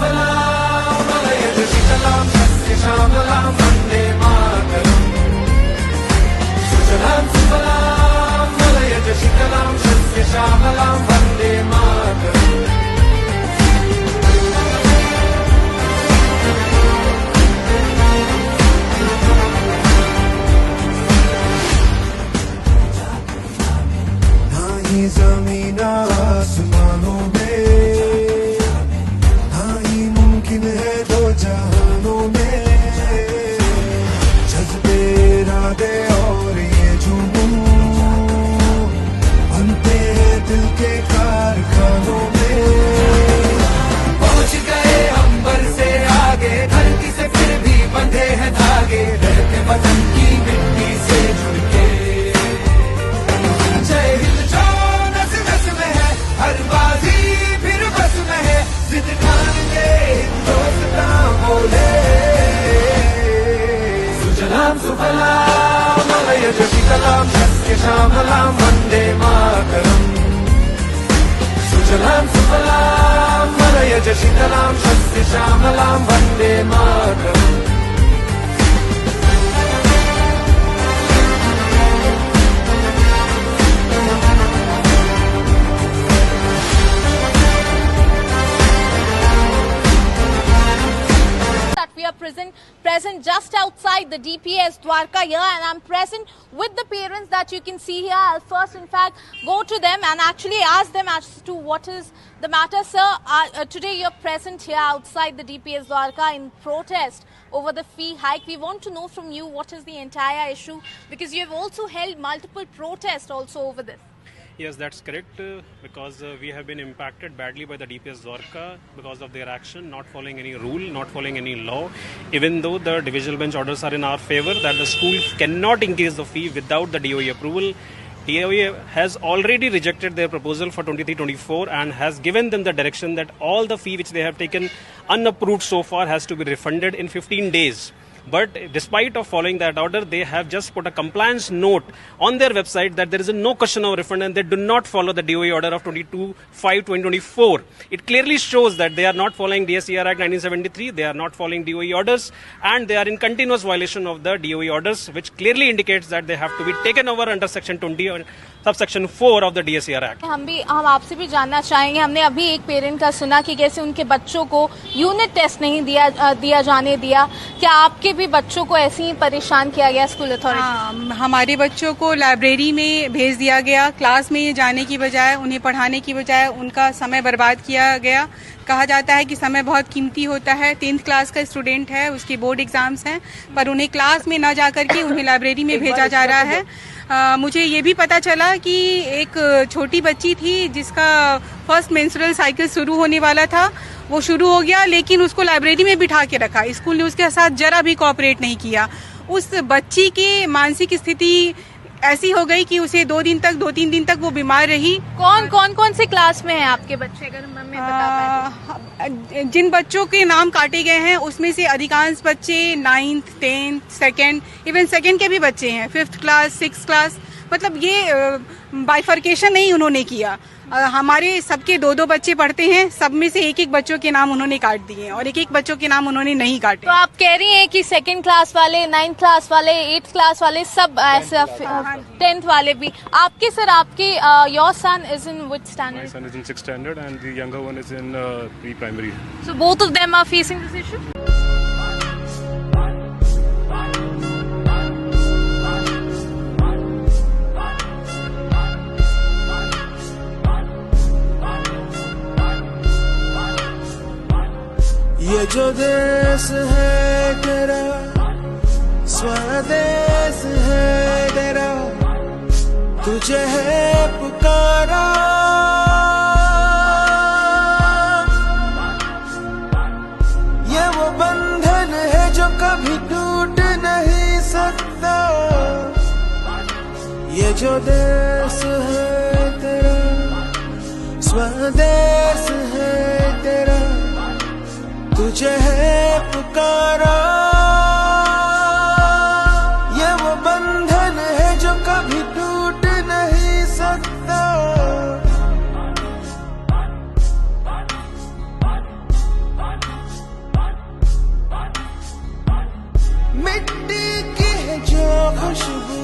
सुफलां मलयज शीतलां सस्यश्यामलां वन्दे मातरम् सुजलां सुफलां मलयज शीतलां सस्यश्यामलां वन्दे मातरम् ज़मीन आसमानों में हाँ ही मुमकिन है दो जहानों में जज्बे इरादे और ये जुनून बनते हैं दिल के कारखानों में पहुंच गए अंबर से आगे धरती से फिर भी बंधे हैं धागे रहते वतन की मिट्टी से जुड़ के जय हिंद हर बाजी फिर बस में है जिद ठान के हिंदुस्तान बोले सुजलां सुफलां मलयज शीतलां सस्यश्यामलां वन्दे मातरम् सुजलां सुफलां मलयज शीतलां सस्यश्यामलां Vande Mataram present just outside the DPS Dwarka here, and I'm present with the parents that you can see here. I'll first in fact go to them and actually ask them as to what is the matter. Sir, today you're present here outside the DPS Dwarka in protest over the fee hike. We want to know from you what is the entire issue, because you have also held multiple protests also over this. Yes, that's correct, because we have been impacted badly by the DPS Dwarka because of their action, not following any rule, not following any law. Even though the divisional bench orders are in our favor that the school cannot increase the fee without the DOE approval, DOE has already rejected their proposal for 23-24 and has given them the direction that all the fee which they have taken unapproved so far has to be refunded in 15 days. But despite of following that order, they have just put a compliance note on their website that there is no question of refund and they do not follow the DOE order of 22/5/2024. It clearly shows that they are not following DSER Act 1973, they are not following DOE orders, and they are in continuous violation of the DOE orders, which clearly indicates that they have to be taken over under Section 20 or Subsection 4 of the DSER Act. हम आपसे भी जानना चाहेंगे, हमने अभी एक parent का सुना कि कैसे उनके बच्चों को यूनिट टेस्ट नहीं दिया जाने दिया। क्या आपके भी बच्चों को ऐसे ही परेशान किया गया स्कूल अथॉरिटी? हाँ, हमारे बच्चों को लाइब्रेरी में भेज दिया गया। क्लास में जाने की बजाय, उन्हें पढ़ाने की बजाय उनका समय बर्बाद किया गया। कहा जाता है कि समय बहुत कीमती होता है। 10th क्लास का स्टूडेंट है, उसके बोर्ड एग्जाम्स हैं, पर उन्हें क्लास में न जाकर के उन्हें लाइब्रेरी में भेजा जा रहा है। मुझे ये भी पता चला कि एक छोटी बच्ची थी जिसका फर्स्ट मेंस्ट्रुअल साइकिल शुरू होने वाला था, वो शुरू हो गया, लेकिन उसको लाइब्रेरी में बिठा के रखा। स्कूल ने उसके साथ जरा भी कोऑपरेट नहीं किया। उस बच्ची की मानसिक स्थिति ऐसी हो गई कि उसे 2-3 दिन तक वो बीमार रही। कौन से क्लास में हैं आपके बच्चे, अगर मम्मी बता पाए? जिन बच्चों के नाम काटे गए हैं उसमें से अधिकांश बच्चे 9th, 10th, 2nd, even 2nd के भी बच्चे हैं, 5th क्लास, 6th क्लास। मतलब ये बाइफर्केशन नहीं उन्होंने किया। हमारे सबके 2-2 बच्चे पढ़ते हैं, सब में से एक बच्चों के नाम उन्होंने काट दिए और एक बच्चों के नाम उन्होंने नहीं काटे। तो आप कह रही हैं कि 2nd क्लास वाले, 9th क्लास वाले, 8th क्लास वाले, सब ऐसा 10th वाले भी। आपके सर, आपके your son is in which standard? My son is in 6th standard and the younger one is in pre-primary. So both of them are facing this issue? ये जो देश है तेरा, स्वदेश है तेरा, तुझे है पुकारा। ये वो बंधन है जो कभी टूट नहीं सकता। ये जो देश है तेरा, स्वदेश है तेरा, तुझे है पुकारा। ये वो बंधन है जो कभी टूट नहीं सकता। खुशबू